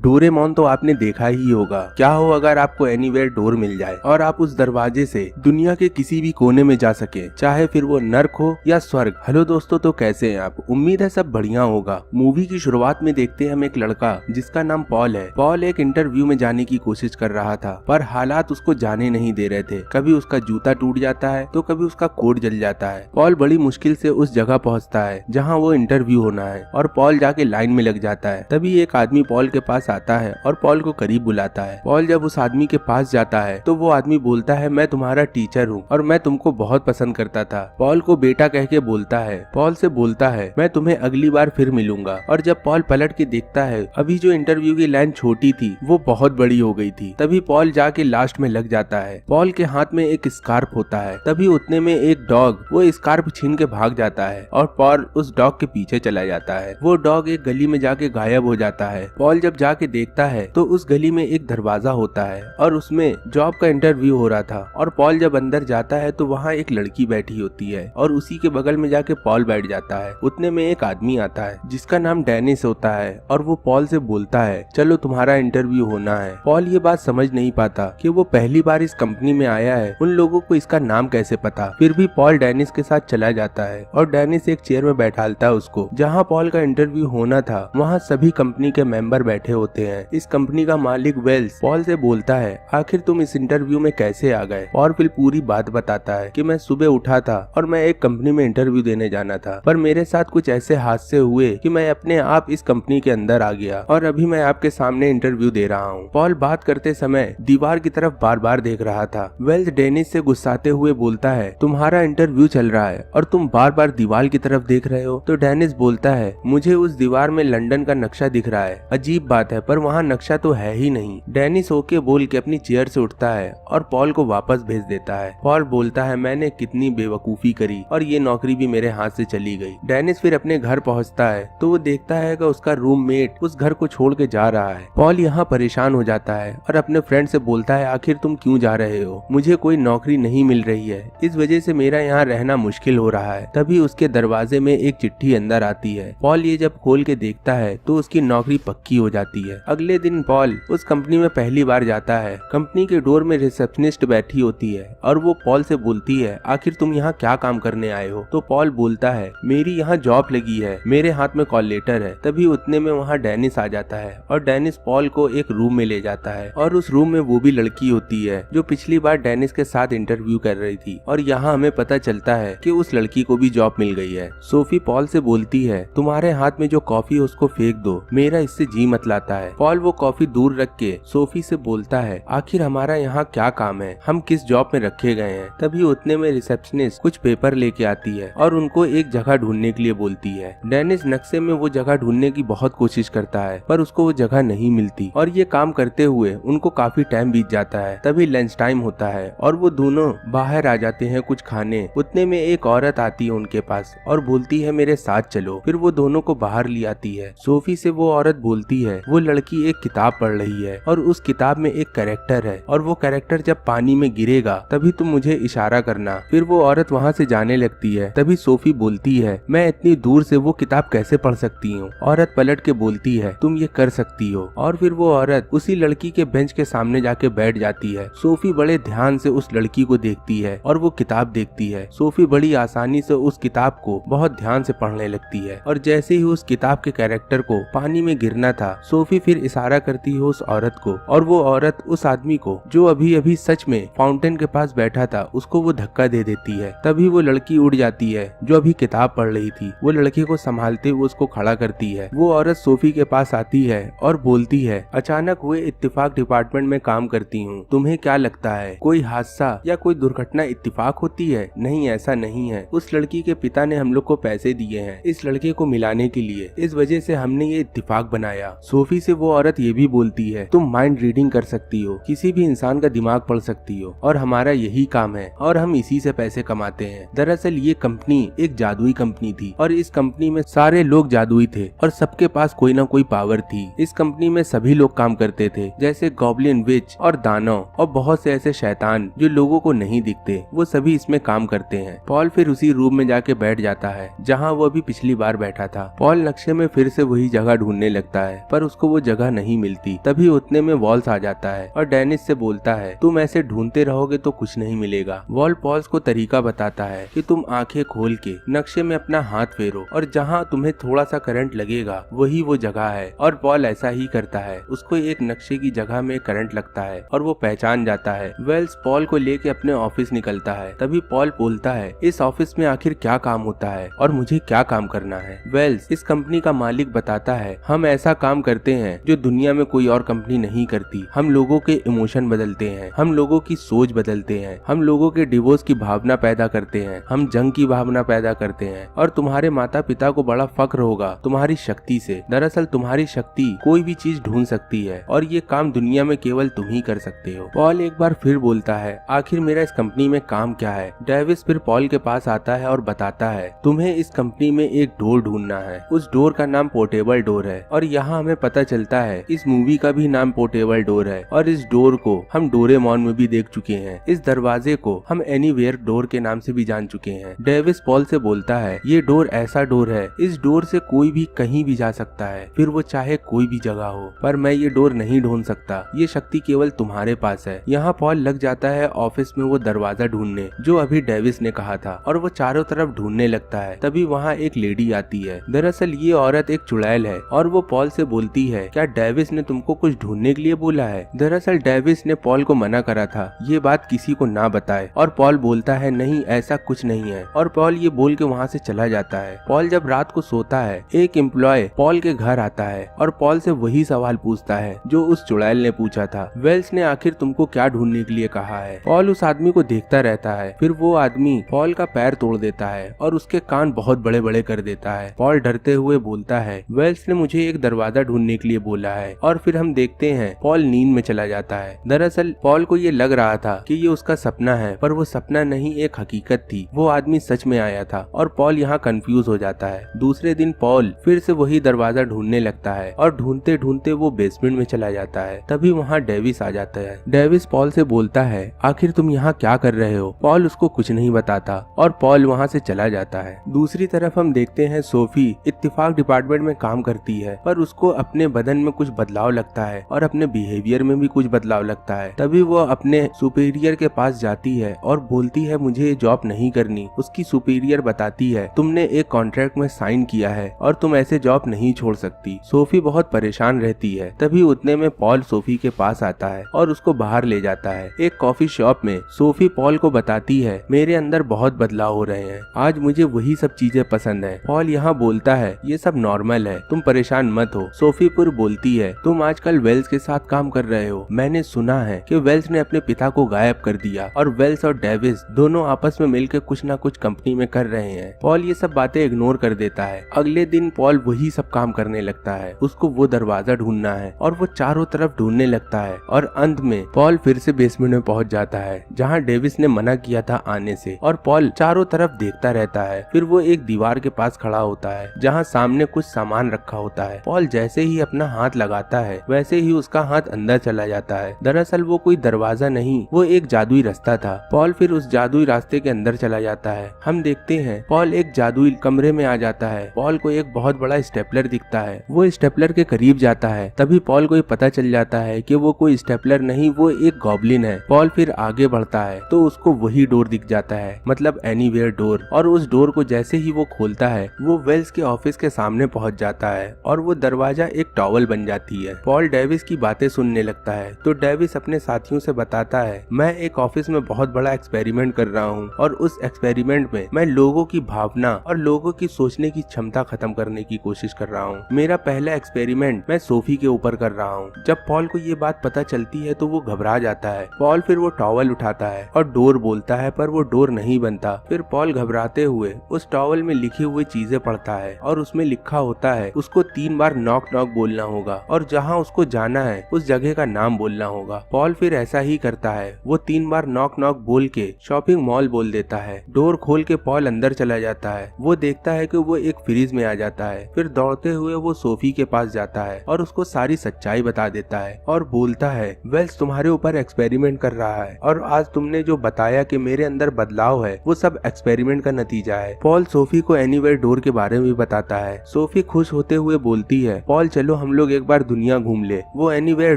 Doraemon तो आपने देखा ही होगा। क्या हो अगर आपको एनीवेयर डोर मिल जाए और आप उस दरवाजे से दुनिया के किसी भी कोने में जा सके, चाहे फिर वो नर्क हो या स्वर्ग। हेलो दोस्तों, तो कैसे हैं आप? उम्मीद है सब बढ़िया होगा। मूवी की शुरुआत में देखते हैं हम एक लड़का जिसका नाम पॉल है। पॉल एक इंटरव्यू में जाने की कोशिश कर रहा था, पर हालात उसको जाने नहीं दे रहे थे। कभी उसका जूता टूट जाता है तो कभी उसका कोट जल जाता है। पॉल बड़ी मुश्किल से उस जगह पहुंचता है जहां वो इंटरव्यू होना है और पॉल जाके लाइन में लग जाता है। तभी एक आदमी पॉल के पास आता है और पॉल को करीब बुलाता है। पॉल जब उस आदमी के पास जाता है तो वो आदमी बोलता है, मैं तुम्हारा टीचर हूँ और मैं तुमको बहुत पसंद करता था। पॉल को बेटा कह के बोलता है। पॉल से बोलता है, मैं तुम्हें अगली बार फिर मिलूंगा। और जब पॉल पलट के देखता है, अभी जो इंटरव्यू की लाइन छोटी थी वो बहुत बड़ी हो गई थी। तभी पॉल जाके लास्ट में लग जाता है। पॉल के हाथ में एक स्कार्फ होता है। तभी उतने में एक डॉग वो स्कार्फ छीन के भाग जाता है और पॉल उस डॉग के पीछे चला जाता है। वो डॉग एक गली में जाके गायब हो जाता है। पॉल जब जाके देखता है तो उस गली में एक दरवाजा होता है और उसमें जॉब का इंटरव्यू हो रहा था। और पॉल जब अंदर जाता है तो वहाँ एक लड़की बैठी होती है और उसी के बगल में जाके पॉल बैठ जाता है। उतने में एक आदमी आता है जिसका नाम डेनिस होता है और वो पॉल से बोलता है, चलो तुम्हारा इंटरव्यू होना है। पॉल ये बात समझ नहीं पाता कि वो पहली बार इस कंपनी में आया है, उन लोगों को इसका नाम कैसे पता। फिर भी पॉल डेनिस के साथ चला जाता है और डेनिस एक चेयर में बैठालता है उसको। जहाँ पॉल का इंटरव्यू होना था वहाँ सभी कंपनी के मेंबर बैठे होते हैं। इस कंपनी का मालिक वेल्स पॉल से बोलता है, आखिर तुम इस इंटरव्यू में कैसे आ गए? और फिर पूरी बात बताता है कि मैं सुबह उठा था और मैं एक कंपनी में इंटरव्यू देने जाना था, पर मेरे साथ कुछ ऐसे हादसे हुए कि मैं अपने आप इस कंपनी के अंदर आ गया और अभी मैं आपके सामने इंटरव्यू दे रहा हूँ। पॉल बात करते समय दीवार की तरफ बार बार देख रहा था। वेल्स डेनिस से गुस्साते हुए बोलता है, तुम्हारा इंटरव्यू चल रहा है और तुम बार बार दीवार की तरफ देख रहे हो। तो डेनिस बोलता है, मुझे उस दीवार में लंदन का नक्शा दिख रहा है। अजीब बात है, पर वहाँ नक्शा तो है ही नहीं। डेनिस ओके बोल के अपनी चेयर से उठता है और पॉल को वापस भेज देता है। पॉल बोलता है, मैंने कितनी बेवकूफी करी और ये नौकरी भी मेरे हाथ से चली गई। डेनिस फिर अपने घर पहुंचता है तो वो देखता है कि उसका रूममेट उस घर को छोड़ के जा रहा है। पॉल यहाँ परेशान हो जाता है और अपने फ्रेंड से बोलता है, आखिर तुम क्यों जा रहे हो? मुझे कोई नौकरी नहीं मिल रही है, इस वजह से मेरा यहाँ रहना मुश्किल हो रहा है। तभी उसके दरवाजे में एक चिट्ठी अंदर आती है। पॉल ये जब खोल के देखता है तो उसकी नौकरी पक्की हो जाती है। अगले दिन पॉल उस कंपनी में पहली बार जाता है। कंपनी के डोर में रिसेप्शनिस्ट बैठी होती है और वो पॉल से बोलती है, आखिर तुम यहाँ क्या काम करने आए हो? तो पॉल बोलता है, मेरी यहाँ जॉब लगी है, मेरे हाथ में कॉल लेटर है। तभी उतने में वहाँ डेनिस आ जाता है और डेनिस पॉल को एक रूम में ले जाता है और उस रूम में वो भी लड़की होती है जो पिछली बार डेनिस के साथ इंटरव्यू कर रही थी। और यहाँ हमें पता चलता है कि उस लड़की को भी जॉब मिल गई है। सोफी पॉल से बोलती है, तुम्हारे हाथ में जो कॉफी है उसको फेंक दो, मेरा इससे जी मत लाता है। पॉल वो कॉफी दूर रख के सोफी से बोलता है, आखिर हमारा यहाँ क्या काम है, हम किस जॉब में रखे गए हैं। तभी उतने में रिसेप्शनिस्ट कुछ पेपर लेके आती है और उनको एक जगह ढूंढने के लिए बोलती है। डेनिस नक्शे में वो जगह ढूंढने की बहुत कोशिश करता है पर उसको वो जगह नहीं मिलती और ये काम करते हुए उनको काफी टाइम बीत जाता है। तभी लंच टाइम होता है और वो दोनों बाहर आ जाते हैं कुछ खाने। उतने में एक औरत आती है उनके पास और बोलती है, मेरे साथ चलो। फिर वो दोनों को बाहर ले आती है। सोफी से वो औरत बोलती है, वो लड़की एक किताब पढ़ रही है और उस किताब में एक कैरेक्टर है और वो कैरेक्टर जब पानी में गिरेगा तभी तुम मुझे इशारा करना। फिर वो औरत वहाँ से जाने लगती है। तभी सोफी बोलती है, मैं इतनी दूर से वो किताब कैसे पढ़ सकती हूँ? औरत पलट के बोलती है, तुम ये कर सकती हो। और फिर वो औरत उसी लड़की के बेंच के सामने जाके बैठ जाती है। सोफी बड़े ध्यान से उस लड़की को देखती है और वो किताब देखती है। सोफी बड़ी आसानी से उस किताब को बहुत ध्यान से पढ़ने लगती है और जैसे ही उस किताब के कैरेक्टर को पानी में गिरना था, सोफी फिर इशारा करती है उस औरत को और वो औरत उस आदमी को जो अभी अभी सच में फाउंटेन के पास बैठा था उसको वो धक्का दे देती है। तभी वो लड़की उड़ जाती है जो अभी किताब पढ़ रही थी। वो लड़के को संभालते हुए उसको खड़ा करती है। वो औरत सोफी के पास आती है और बोलती है, अचानक हुए इत्तेफाक डिपार्टमेंट में काम करती हूँ, तुम्हें क्या लगता है कोई हादसा या कोई दुर्घटना इत्तेफाक होती है? नहीं, ऐसा नहीं है। उस लड़की के पिता ने हम लोग को पैसे दिए हैं इस लड़के को मिलाने के लिए, इस वजह से हमने ये इत्तेफाक बनाया। सोफी से वो औरत ये भी बोलती है, तुम माइंड रीडिंग कर सकती हो, किसी भी इंसान का दिमाग पढ़ सकती हो और हमारा यही काम है और हम इसी से पैसे कमाते हैं। दरअसल ये कंपनी एक जादुई कंपनी थी और इस कंपनी में सारे लोग जादुई थे और सबके पास कोई ना कोई पावर थी। इस कंपनी में सभी लोग काम करते थे, जैसे गॉब्लिन, विच और दानव और बहुत से ऐसे शैतान जो लोगों को नहीं दिखते, वो सभी इसमें काम करते हैं। पॉल फिर उसी रूम में जाके बैठ जाता है जहाँ वो अभी पिछली बार बैठा था। पॉल नक्शे में फिर से वही जगह ढूंढने लगता है पर उसको वो जगह नहीं मिलती। तभी उतने में वॉल्स आ जाता है और डेनिस से बोलता है तुम ऐसे ढूंढते रहोगे तो कुछ नहीं मिलेगा। वॉल पॉल्स को तरीका बताता है कि तुम आंखें खोल के नक्शे में अपना हाथ फेरो और जहाँ तुम्हें थोड़ा सा करंट लगेगा वही वो जगह है। और पॉल ऐसा ही करता है। उसको एक नक्शे की जगह में करंट लगता है और वो पहचान जाता है। वेल्स पॉल को लेके अपने ऑफिस निकलता है। तभी पॉल बोलता है इस ऑफिस में आखिर क्या काम होता है और मुझे क्या काम करना है। वेल्स इस कंपनी का मालिक बताता है हम ऐसा काम करते हैं जो दुनिया में कोई और कंपनी नहीं करती। हम लोगों के इमोशन बदलते हैं, हम लोगों की सोच बदलते हैं, हम लोगों के डिवोर्स की भावना पैदा करते हैं, हम जंग की भावना पैदा करते हैं। और तुम्हारे माता पिता को बड़ा फक्र होगा तुम्हारी शक्ति से। दरअसल तुम्हारी शक्ति कोई भी चीज ढूंढ सकती है और ये काम दुनिया में केवल तुम ही कर सकते हो। पॉल एक बार फिर बोलता है आखिर मेरा इस कंपनी में काम क्या है। डेविस फिर पॉल के पास आता है और बताता है तुम्हें इस कंपनी में एक डोर ढूंढना है। उस डोर का नाम पोर्टेबल डोर है और यहाँ हमें पता चलता है इस मूवी का भी नाम पोर्टेबल डोर है और इस डोर को हम डोरेमोन में भी देख चुके हैं। इस दरवाजे को हम एनीवेयर डोर के नाम से भी जान चुके हैं। डेविस पॉल से बोलता है ये डोर ऐसा डोर है, इस डोर से कोई भी कहीं भी जा सकता है, फिर वो चाहे कोई भी जगह हो। पर मैं ये डोर नहीं ढूंढ सकता, ये शक्ति केवल तुम्हारे पास है। यहाँ पॉल लग जाता है ऑफिस में वो दरवाजा ढूंढने जो अभी डेविस ने कहा था और वो चारों तरफ ढूंढने लगता है। तभी वहाँ एक लेडी आती है। दरअसल ये औरत एक चुड़ैल है और वो पॉल से बोलती है क्या डेविस ने तुमको कुछ ढूंढने के लिए बोला है। दरअसल डेविस ने पॉल को मना करा था ये बात किसी को ना बताए और पॉल बोलता है नहीं ऐसा कुछ नहीं है और पॉल ये बोल के वहाँ से चला जाता है। पॉल जब रात को सोता है एक एम्प्लॉय पॉल के घर आता है और पॉल से वही सवाल पूछता है जो उस चुड़ैल ने पूछा था। वेल्स ने आखिर तुमको क्या ढूंढने के लिए कहा है। पॉल उस आदमी को देखता रहता है। फिर वो आदमी पॉल का पैर तोड़ देता है और उसके कान बहुत बड़े बड़े कर देता है। पॉल डरते हुए बोलता है वेल्स ने मुझे एक दरवाजा ढूंढने के लिए बोला है और फिर हम देखते हैं पॉल नींद में चला जाता है। दरअसल पॉल को ये लग रहा था कि ये उसका सपना है पर वो सपना नहीं एक हकीकत थी। वो आदमी सच में आया था और पॉल यहाँ कंफ्यूज हो जाता है। दूसरे दिन पॉल फिर से वही दरवाजा ढूंढने लगता है और ढूंढते ढूंढते वो बेसमेंट में चला जाता है। तभी वहाँ डेविस आ जाता है। डेविस पॉल से बोलता है आखिर तुम यहाँ क्या कर रहे हो। पॉल उसको कुछ नहीं बताता और पॉल वहाँ से चला जाता है। दूसरी तरफ हम देखते हैं सोफी इत्तेफाक डिपार्टमेंट में काम करती है पर उसको अपने बदन में कुछ बदलाव लगता है और अपने बिहेवियर में भी कुछ बदलाव लगता है। तभी वो अपने सुपीरियर के पास जाती है और बोलती है मुझे ये जॉब नहीं करनी। उसकी सुपीरियर बताती है तुमने एक कॉन्ट्रैक्ट में साइन किया है और तुम ऐसे जॉब नहीं छोड़ सकती। सोफी बहुत परेशान रहती है। तभी उतने में पॉल सोफी के पास आता है और उसको बाहर ले जाता है। एक कॉफी शॉप में सोफी पॉल को बताती है मेरे अंदर बहुत बदलाव हो रहे हैं, आज मुझे वही सब चीजें पसंद है। पॉल यहाँ बोलता है ये सब नॉर्मल है, तुम परेशान मत हो। सोफी फिर बोलती है तुम आजकल वेल्स के साथ काम कर रहे हो। मैंने सुना है कि वेल्स ने अपने पिता को गायब कर दिया और वेल्स और डेविस दोनों आपस में मिलकर कुछ ना कुछ कंपनी में कर रहे हैं। पॉल ये सब बातें इग्नोर कर देता है। अगले दिन पॉल वही सब काम करने लगता है। उसको वो दरवाजा ढूंढना है और वो चारों तरफ ढूंढने लगता है और अंत में पॉल फिर से बेसमेंट में पहुंच जाता है जहां डेविस ने मना किया था आने से और पॉल चारों तरफ देखता रहता है। फिर वो एक दीवार के पास खड़ा होता है जहां सामने कुछ सामान रखा होता है। पॉल जैसे ही अपना हाथ लगाता है वैसे ही उसका हाथ अंदर चला जाता है। दरअसल वो कोई दरवाजा नहीं, वो एक जादुई रास्ता था। पॉल फिर उस जादुई रास्ते के अंदर चला जाता है। हम देखते हैं पॉल एक जादुई कमरे में आ जाता है। पॉल को एक बहुत बड़ा स्टेपलर दिखता है। वो स्टेपलर के करीब जाता है। तभी पॉल को ये पता चल जाता है कि वो कोई स्टेपलर नहीं, वो एक गॉब्लिन है। पॉल फिर आगे बढ़ता है तो उसको वही डोर दिख जाता है, मतलब एनीवेयर डोर। और उस डोर को जैसे ही वो खोलता है वो वेल्स के ऑफिस के सामने पहुंच जाता है और वो दरवाजा एक टॉवल बन जाती है। पॉल डेविस की बातें सुनने लगता है तो डेविस अपने साथियों से बताता है मैं एक ऑफिस में बहुत बड़ा एक्सपेरिमेंट कर रहा हूँ और उस एक्सपेरिमेंट में मैं लोगों की भावना और लोगों की सोचने की क्षमता खत्म करने की कोशिश कर रहा हूँ। मेरा पहला एक्सपेरिमेंट मैं सोफी के ऊपर कर रहा हूँ। जब पॉल को ये बात पता चलती है तो वो घबरा जाता है। पॉल फिर वो टॉवल उठाता है और डोर बोलता है पर वो डोर नहीं बनता। फिर पॉल घबराते हुए उस टॉवल में लिखी हुई चीजें पढ़ता है और उसमें लिखा होता है उसको 3 बार नॉक नॉक बोलना होगा और जहाँ उसको जाना है उस जगह का नाम बोलना होगा। पॉल फिर ऐसा ही करता है। वो 3 बार नॉक नॉक बोल के शॉपिंग मॉल बोल देता है। डोर खोल के पॉल अंदर चला जाता है। वो देखता है कि वो एक फ्रिज में आ जाता है। फिर दौड़ते हुए वो सोफी के पास जाता है और उसको सारी सच्चाई बता देता है और बोलता है वेल्स तुम्हारे ऊपर एक्सपेरिमेंट कर रहा है और आज तुमने जो बताया कि मेरे अंदर बदलाव है वो सब एक्सपेरिमेंट का नतीजा है। पॉल सोफी को एनीवेयर डोर के बारे में भी बताता है। सोफी खुश होते हुए बोलती है पॉल चलो हम लोग एक बार दुनिया घूम ले, वो एनीवेयर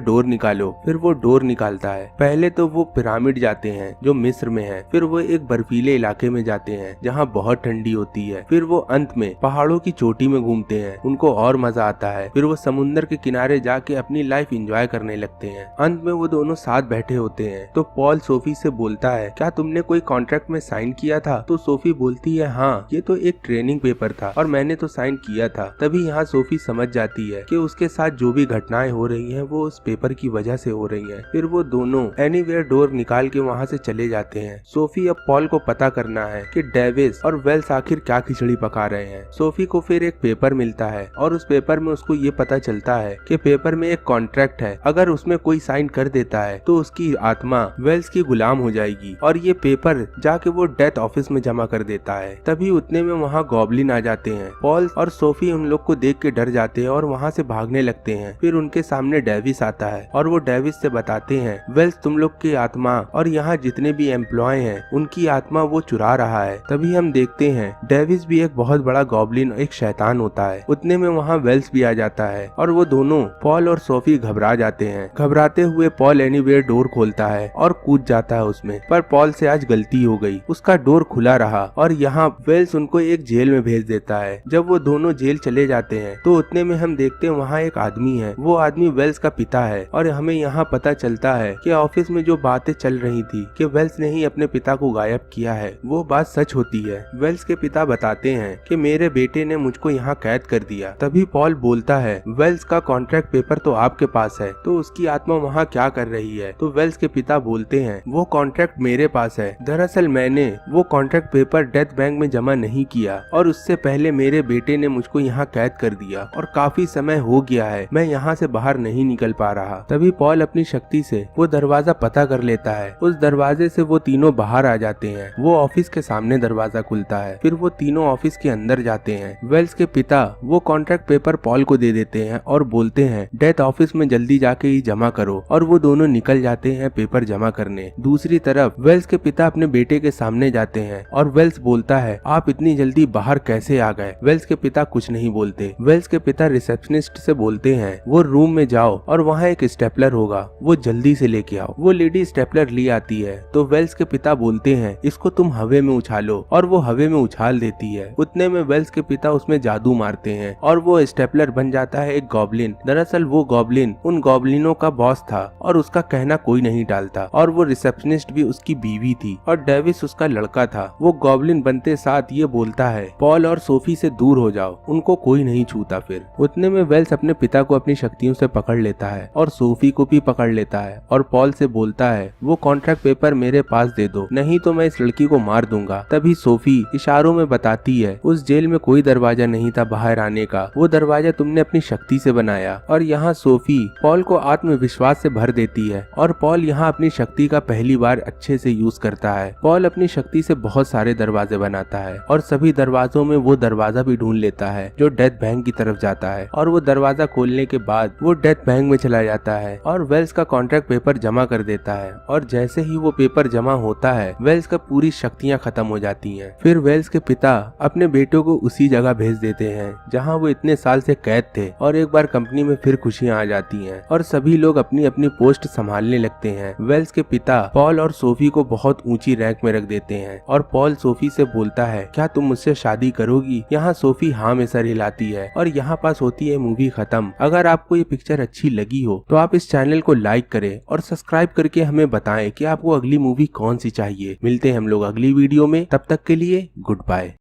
डोर निकालो। फिर वो डोर निकालता है। पहले तो वो पिरामिड जाते हैं जो मिस्र में है, फिर वो एक बर्फीले इलाके में जाते हैं जहाँ बहुत ठंडी होती है, फिर वो अंत में पहाड़ों की चोटी में घूमते हैं, उनको और मजा आता है। फिर वो समुद्र के किनारे जाके अपनी लाइफ एंजॉय करने लगते हैं। अंत में वो दोनों साथ बैठे होते हैं तो पॉल सोफी से बोलता है, क्या तुमने कोई कॉन्ट्रैक्ट में साइन किया था? तो सोफी बोलती है, हाँ, ये तो एक ट्रेनिंग पेपर था और मैंने तो साइन किया था। तभी यहाँ सोफी समझ जाती है कि उसके साथ जो भी घटनाएं हो रही हैं वो उस पेपर की वजह से हो रही हैं। फिर वो दोनों एनीवेयर डोर निकाल के वहाँ से चले जाते हैं। सोफी अब पॉल को पता करना है कि डेविस और वेल्स आखिर क्या खिचड़ी पका रहे हैं। सोफी को फिर एक पेपर मिलता है और उस पेपर में उसको ये पता चलता है कि पेपर में एक कॉन्ट्रैक्ट है, अगर उसमें कोई साइन कर देता है तो उसकी आत्मा वेल्स की गुलाम हो जाएगी और ये पेपर जाके वो डेथ ऑफिस में जमा कर देता है। तभी उतने में वहाँ गॉब्लिन आ जाते हैं। पॉल और सोफी उन लोग को देख के डर जाते हैं और वहाँ से भागने लगते हैं। फिर उनके सामने डेविस आता है और वो डेविस से बताते हैं, वेल्स तुम लोग की आत्मा और यहाँ जितने भी एम्प्लॉय हैं उनकी आत्मा वो चुरा रहा है। तभी हम देखते हैं डेविस भी एक बहुत बड़ा गॉब्लिन, एक शैतान होता है। उतने में वहाँ वेल्स भी आ जाता है और वो दोनों पॉल और सोफी घबरा जाते हैं। घबराते हुए पॉल एनीवेयर डोर खोलता है और कूद जाता है उसमें, पर पॉल से आज गलती हो गई, उसका डोर खुला रहा और यहाँ वेल्स उनको एक जेल में भेज देता है। जब वो दोनों जेल चले जाते हैं तो उतने में हम देखते हैं वहाँ एक आदमी है। वो आदमी वेल्स का पिता है और हमें यहाँ पता चलता है कि ऑफिस में जो बातें चल रही थी कि वेल्स ने ही अपने पिता को गायब किया है, वो बात सच होती है। वेल्स के पिता बताते हैं कि मेरे बेटे ने मुझको यहाँ कैद कर दिया। तभी पॉल बोलता है, वेल्स का कॉन्ट्रैक्ट पेपर तो आपके पास है, तो उसकी आत्मा वहाँ क्या कर रही है? तो वेल्स के पिता बोलते हैं, वो कॉन्ट्रैक्ट मेरे पास है। दरअसल मैंने वो कॉन्ट्रैक्ट पेपर डेथ बैंक में जमा नहीं किया और उससे पहले मेरे बेटे ने मुझको यहाँ कैद कर दिया और काफी समय हो गया है, मैं यहाँ से बाहर नहीं निकल पा रहा। तभी पॉल अपनी शक्ति से वो दरवाजा पता कर लेता है। उस दरवाजे से वो तीनों बाहर आ जाते हैं। वो ऑफिस के सामने दरवाजा खुलता है। फिर वो तीनों ऑफिस के अंदर जाते हैं। वेल्स के पिता वो कॉन्ट्रैक्ट पेपर पॉल को दे देते हैं और बोलते हैं, डेथ ऑफिस में जल्दी जाके ही जमा करो, और वो दोनों निकल जाते हैं पेपर जमा करने। दूसरी तरफ वेल्स के पिता अपने बेटे के सामने जाते हैं और वेल्स बोलता है, आप इतनी जल्दी बाहर कैसे आ गए? वेल्स के पिता कुछ नहीं बोलते। वेल्स के पिता रिसेप्शनिस्ट से बोलते हैं, वो रूम में जाओ और वहाँ एक स्टेपलर होगा, वो जल्दी से लेके आओ। वो लेडी स्टेपलर ले आती है तो वेल्स के पिता बोलते हैं, इसको तुम हवे में उछालो, और वो हवे में उछाल देती है। उतने में वेल्स के पिता उसमें जादू मारते हैं और वो स्टेपलर बन जाता है एक गॉब्लिन। दरअसल वो गॉब्लिन उन गॉब्लिनों का बॉस था और उसका कहना कोई नहीं टालता, और वो रिसेप्शनिस्ट भी उसकी बीवी थी और डेविस उसका लड़का था। वो गॉब्लिन बनते साथ ये बोलता है, पॉल और सोफी से दूर हो जाओ, उनको कोई नहीं छूता। फिर उतने में वेल्स अपने पिता को अपनी शक्तियों से पकड़ लेता है और सोफी को भी पकड़ लेता है और पॉल से बोलता है, वो कॉन्ट्रैक्ट पेपर मेरे पास दे दो, नहीं तो मैं इस लड़की को मार दूंगा। तभी सोफी इशारों में बताती है, उस जेल में कोई दरवाजा नहीं था बाहर आने का, वो दरवाजा तुमने अपनी शक्ति से बनाया। और यहाँ सोफी पॉल को आत्मविश्वास से भर देती है और पॉल यहाँ अपनी शक्ति का पहली बार अच्छे से यूज करता है। पॉल अपनी शक्ति से बहुत सारे दरवाजे बनाता है और सभी दरवाजों में वो दरवाजा भी ढूंढ लेता है जो डेथ बैंक की तरफ जाता है, और वो दरवाजा खोलने के बाद वो डेथ बैंक में चला जाता है और वेल्स का कॉन्ट्रैक्ट पेपर जमा कर देता है। और जैसे ही वो पेपर जमा होता है वेल्स का पूरी शक्तियाँ खत्म हो जाती हैं। फिर वेल्स के पिता अपने बेटों को उसी जगह भेज देते हैं जहाँ वो इतने साल से कैद थे, और एक बार कंपनी में फिर खुशियाँ आ जाती हैं और सभी लोग अपनी अपनी पोस्ट संभालने लगते हैं। वेल्स के पिता पॉल और सोफी को बहुत ऊंची रैंक में रख देते हैं और पॉल सोफी से बोलता है, क्या तुम मुझसे शादी करोगी? यहाँ सोफी हाँ में सर हिलाती है और यहाँ पास होती है मूवी खत्म। अगर आपको ये पिक्चर अच्छी लगी हो तो आप इस चैनल को लाइक करें और सब्सक्राइब करके हमें बताएं कि आपको अगली मूवी कौन सी चाहिए। मिलते हैं हम लोग अगली वीडियो में, तब तक के लिए गुड बाय।